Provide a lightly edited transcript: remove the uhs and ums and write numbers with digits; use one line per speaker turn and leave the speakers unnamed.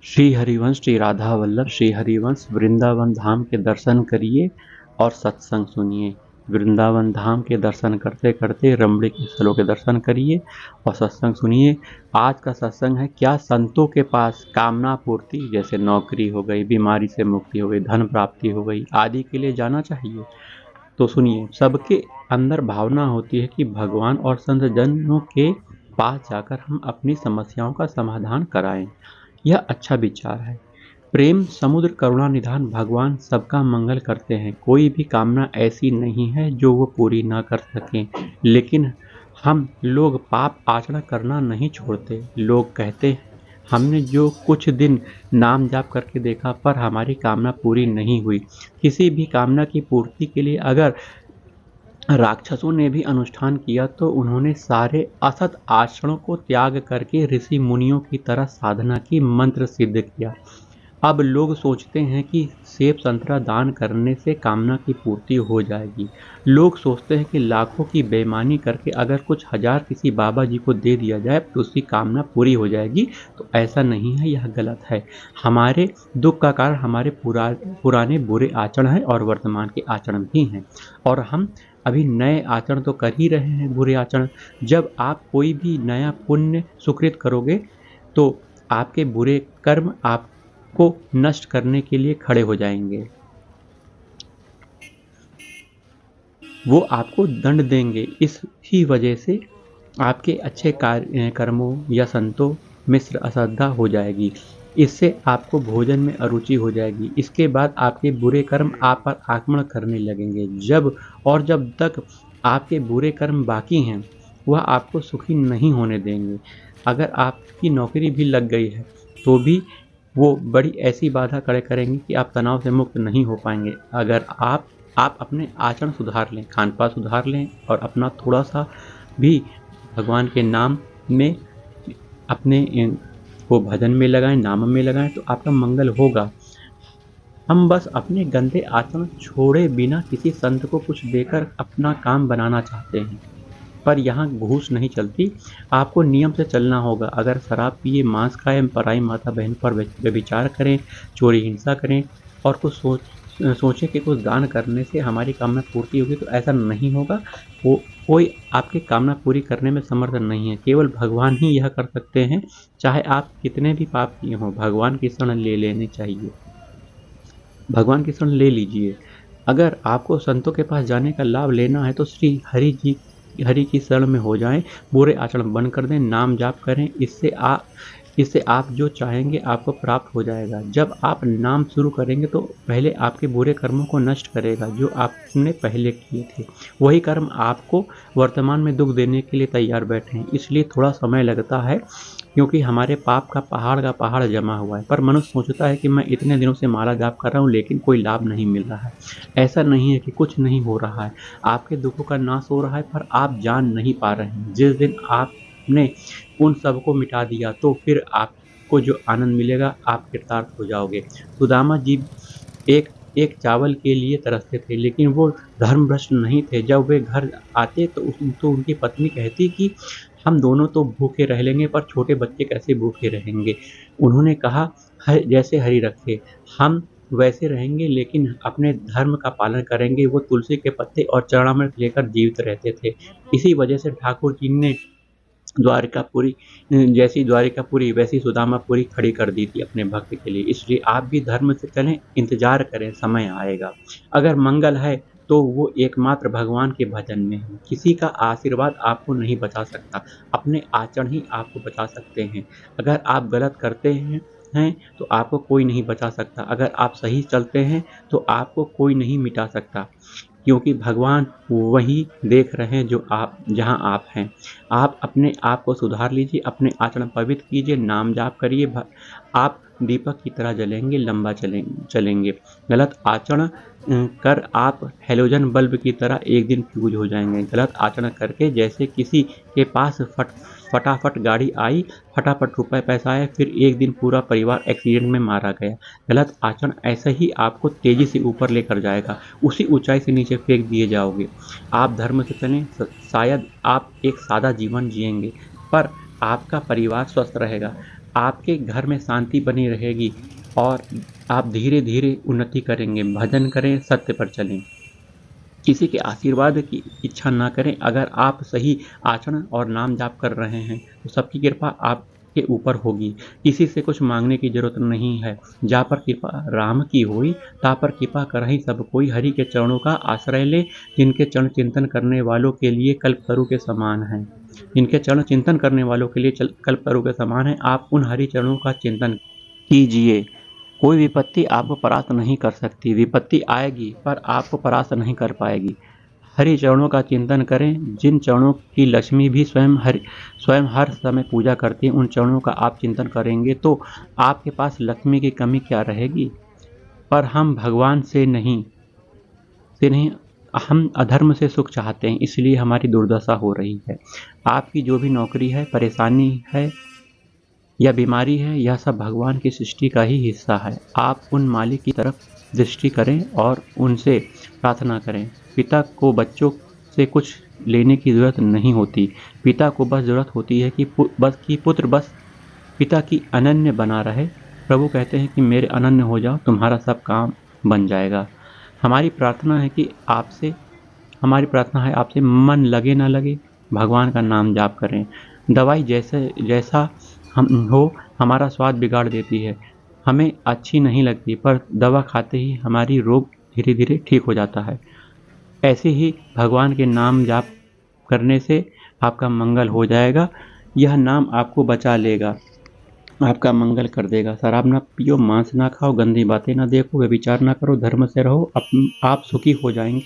श्री हरिवंश श्री राधा वल्लभ श्री हरिवंश वृंदावन धाम के दर्शन करिए और सत्संग सुनिए। वृंदावन धाम के दर्शन करते करते रमणीक स्थलों के दर्शन करिए और सत्संग सुनिए। आज का सत्संग है क्या संतों के पास कामना पूर्ति जैसे नौकरी हो गई, बीमारी से मुक्ति हो गई, धन प्राप्ति हो गई आदि के लिए जाना चाहिए। तो सुनिए, सबके अंदर भावना होती है कि भगवान और संत जनों के पास जाकर हम अपनी समस्याओं का समाधान कराएं। यह अच्छा विचार है। प्रेम समुद्र करुणा निधान भगवान सबका मंगल करते हैं। कोई भी कामना ऐसी नहीं है जो वो पूरी ना कर सकें, लेकिन हम लोग पाप आचरण करना नहीं छोड़ते। लोग कहते हैं हमने जो कुछ दिन नाम जाप करके देखा पर हमारी कामना पूरी नहीं हुई। किसी भी कामना की पूर्ति के लिए अगर राक्षसों ने भी अनुष्ठान किया तो उन्होंने सारे असत आचरणों को त्याग करके ऋषि मुनियों की तरह साधना की, मंत्र सिद्ध किया। अब लोग सोचते हैं कि सेब संतरा दान करने से कामना की पूर्ति हो जाएगी। लोग सोचते हैं कि लाखों की बेईमानी करके अगर कुछ हजार किसी बाबा जी को दे दिया जाए तो उसकी कामना पूरी हो जाएगी। तो ऐसा नहीं है, यह गलत है। हमारे दुख का कारण हमारे पुराने बुरे आचरण हैं और वर्तमान के आचरण भी हैं, और हम अभी नए आचरण तो कर ही रहे हैं बुरे आचरण। जब आप कोई भी नया पुण्य सुकृत करोगे तो आपके बुरे कर्म आपको नष्ट करने के लिए खड़े हो जाएंगे। वो आपको दंड देंगे। इसी वजह से आपके अच्छे कर्मों या संतों में अश्रद्धा हो जाएगी। इससे आपको भोजन में अरुचि हो जाएगी। इसके बाद आपके बुरे कर्म आप पर आक्रमण करने लगेंगे। जब तक आपके बुरे कर्म बाकी हैं वह आपको सुखी नहीं होने देंगे। अगर आपकी नौकरी भी लग गई है तो भी वो बड़ी ऐसी बाधा खड़े करेंगे कि आप तनाव से मुक्त नहीं हो पाएंगे। अगर आप अपने आचरण सुधार लें, खान पान सुधार लें और अपना थोड़ा सा भी भगवान के नाम में अपने को भजन में लगाएं, नाम में लगाएं, तो आपका मंगल होगा। हम बस अपने गंदे आचरण छोड़े बिना किसी संत को कुछ देकर अपना काम बनाना चाहते हैं, पर यहाँ घूस नहीं चलती। आपको नियम से चलना होगा। अगर शराब पिए, मांस खाएं, पराई माता बहन पर व्यभिचार करें, चोरी हिंसा करें और कुछ सोचे कि कुछ दान करने से हमारी कामना पूर्ति होगी, तो ऐसा नहीं होगा। कोई आपकी कामना पूरी करने में समर्थ नहीं है, केवल भगवान ही यह कर सकते हैं। चाहे आप कितने भी पाप किए हों, भगवान की शरण ले लेनी चाहिए। भगवान की शरण ले लीजिए। अगर आपको संतों के पास जाने का लाभ लेना है तो श्री हरि की शरण में हो जाएं, बुरे आचरण बंद कर दें, नाम जाप करें। इससे आप जो चाहेंगे आपको प्राप्त हो जाएगा। जब आप नाम शुरू करेंगे तो पहले आपके बुरे कर्मों को नष्ट करेगा जो आपने पहले किए थे। वही कर्म आपको वर्तमान में दुख देने के लिए तैयार बैठे हैं। इसलिए थोड़ा समय लगता है, क्योंकि हमारे पाप का पहाड़ जमा हुआ है। पर मनुष्य सोचता है कि मैं इतने दिनों से माला जाप कर रहा हूँ लेकिन कोई लाभ नहीं मिल रहा है। ऐसा नहीं है कि कुछ नहीं हो रहा है, आपके दुखों का नाश हो रहा है, पर आप जान नहीं पा रहे हैं। जिस दिन आपने उन सबको मिटा दिया तो फिर आपको जो आनंद मिलेगा आप कृतार्थ हो जाओगे। सुदामा जी एक एक चावल के लिए तरसते थे, लेकिन वो धर्मभ्रष्ट नहीं थे। जब वे घर आते तो उनकी पत्नी कहती कि हम दोनों तो भूखे रह लेंगे पर छोटे बच्चे कैसे भूखे रहेंगे। उन्होंने कहा जैसे हरि रखे, हम वैसे रहेंगे लेकिन अपने धर्म का पालन करेंगे। वो तुलसी के पत्ते और चरणामृत लेकर जीवित रहते थे। इसी वजह से ठाकुर जी ने द्वारिकापुरी जैसी द्वारिकापुरी वैसी सुदामापुरी खड़ी कर दी थी अपने भक्त के लिए। इसलिए आप भी धर्म से चलें, इंतजार करें, समय आएगा। अगर मंगल है तो वो एकमात्र भगवान के भजन में है। किसी का आशीर्वाद आपको नहीं बचा सकता, अपने आचरण ही आपको बचा सकते हैं। अगर आप गलत करते हैं तो आपको कोई नहीं बचा सकता। अगर आप सही चलते हैं तो आपको कोई नहीं मिटा सकता, क्योंकि भगवान वही देख रहे हैं जो आप जहां आप हैं। आप अपने आप को सुधार लीजिए, अपने आचरण पवित्र कीजिए, नाम जाप करिए। आप दीपक की तरह जलेंगे, लंबा चलेंगे। गलत आचरण कर आप हेलोजन बल्ब की तरह एक दिन फ्यूज हो जाएंगे। गलत आचरण करके जैसे किसी के पास फटाफट गाड़ी आई, फटाफट रुपए पैसा आया, फिर एक दिन पूरा परिवार एक्सीडेंट में मारा गया। गलत आचरण ऐसे ही आपको तेजी से ऊपर लेकर जाएगा, उसी ऊंचाई से नीचे फेंक दिए जाओगे। आप धर्म से चलें, शायद आप एक सादा जीवन जिएंगे पर आपका परिवार स्वस्थ रहेगा। आपके घर में शांति बनी रहेगी और आप धीरे धीरे उन्नति करेंगे। भजन करें, सत्य पर चलें, किसी के आशीर्वाद की इच्छा ना करें। अगर आप सही आचरण और नाम जाप कर रहे हैं तो सबकी कृपा आपके ऊपर होगी। किसी से कुछ मांगने की जरूरत नहीं है। जा पर कृपा राम की होई, ता पर कृपा करहि सब कोई। हरि के चरणों का आश्रय ले, जिनके चरण चिंतन करने वालों के लिए कल्पतरु के समान है। जिनके चरण चिंतन करने वालों के लिए कल्पतरु के समान है। आप उन हरि चरणों का चिंतन कीजिए। कोई विपत्ति आपको परास्त नहीं कर सकती। विपत्ति आएगी पर आपको परास्त नहीं कर पाएगी। हरि चरणों का चिंतन करें। जिन चरणों की लक्ष्मी भी स्वयं हर समय पूजा करती है, उन चरणों का आप चिंतन करेंगे तो आपके पास लक्ष्मी की कमी क्या रहेगी। पर हम भगवान से नहीं हम अधर्म से सुख चाहते हैं, इसलिए हमारी दुर्दशा हो रही है। आपकी जो भी नौकरी है, परेशानी है या बीमारी है, यह सब भगवान की सृष्टि का ही हिस्सा है। आप उन मालिक की तरफ दृष्टि करें और उनसे प्रार्थना करें। पिता को बच्चों से कुछ लेने की ज़रूरत नहीं होती। पिता को बस ज़रूरत होती है कि पुत्र बस पिता की अनन्य बना रहे। प्रभु कहते हैं कि मेरे अनन्य हो जाओ, तुम्हारा सब काम बन जाएगा। हमारी प्रार्थना है आपसे मन लगे ना लगे, भगवान का नाम जाप करें। दवाई जैसा हम हो हमारा स्वाद बिगाड़ देती है, हमें अच्छी नहीं लगती, पर दवा खाते ही हमारी रोग धीरे धीरे ठीक हो जाता है। ऐसे ही भगवान के नाम जाप करने से आपका मंगल हो जाएगा। यह नाम आपको बचा लेगा, आपका मंगल कर देगा। शराब ना पियो, मांस ना खाओ, गंदी बातें ना देखो, व्यभिचार ना करो, धर्म से रहो, आप सुखी हो जाएंगे।